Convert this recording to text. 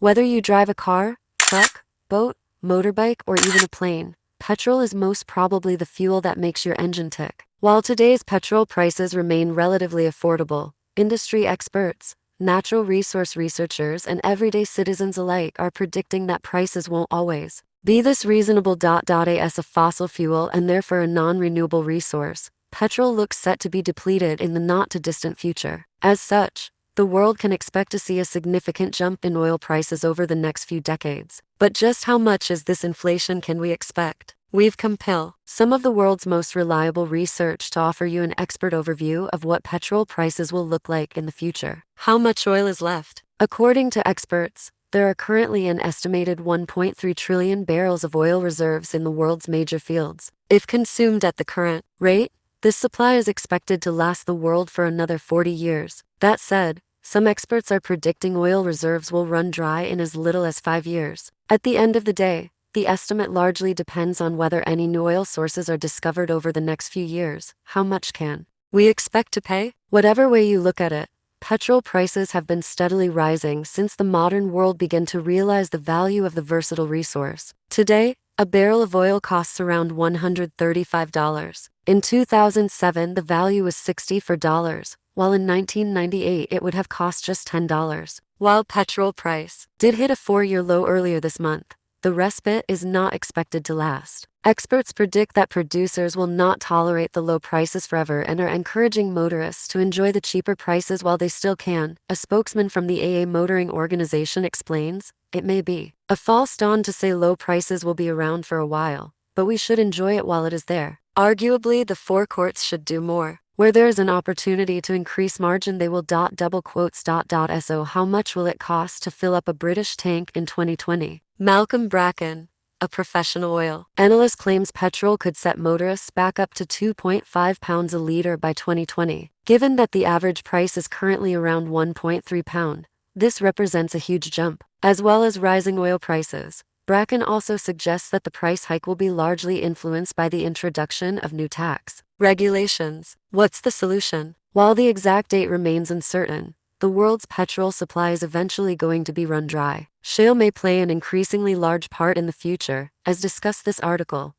Whether you drive a car, truck, boat, motorbike, or even a plane, petrol is most probably the fuel that makes your engine tick. While today's petrol prices remain relatively affordable, industry experts, natural resource researchers, and everyday citizens alike are predicting that prices won't always be this reasonable. As a fossil fuel and therefore a non-renewable resource, petrol looks set to be depleted in the not-too-distant future. As such, the world can expect to see a significant jump in oil prices over the next few decades. But just how much is this inflation can we expect? We've compiled some of the world's most reliable research to offer you an expert overview of what petrol prices will look like in the future. How much oil is left? According to experts, there are currently an estimated 1.3 trillion barrels of oil reserves in the world's major fields. If consumed at the current rate, this supply is expected to last the world for another 40 years. That said, some experts are predicting oil reserves will run dry in as little as 5 years. At the end of the day, the estimate largely depends on whether any new oil sources are discovered over the next few years. How much can we expect to pay? Whatever way you look at it, petrol prices have been steadily rising since the modern world began to realize the value of the versatile resource. Today, a barrel of oil costs around $135. In 2007, the value was $64, while in 1998 it would have cost just $10. While petrol price did hit a 4-year low earlier this month, the respite is not expected to last. Experts predict that producers will not tolerate the low prices forever and are encouraging motorists to enjoy the cheaper prices while they still can. A spokesman from the AA Motoring Organization explains, "It may be a false dawn to say low prices will be around for a while, but we should enjoy it while it is there. Arguably, the forecourts should do more. Where there is an opportunity to increase margin, they will. Double quotes. So how much will it cost to fill up a British tank in 2020? Malcolm Bracken, a professional oil analyst, claims petrol could set motorists back up to 2.5 pounds a liter by 2020. Given that the average price is currently around 1.3 pound, this represents a huge jump. As well as rising oil prices, Bracken also suggests that the price hike will be largely influenced by the introduction of new tax regulations. What's the solution? While the exact date remains uncertain, the world's petrol supply is eventually going to be run dry. Shale may play an increasingly large part in the future, as discussed this article.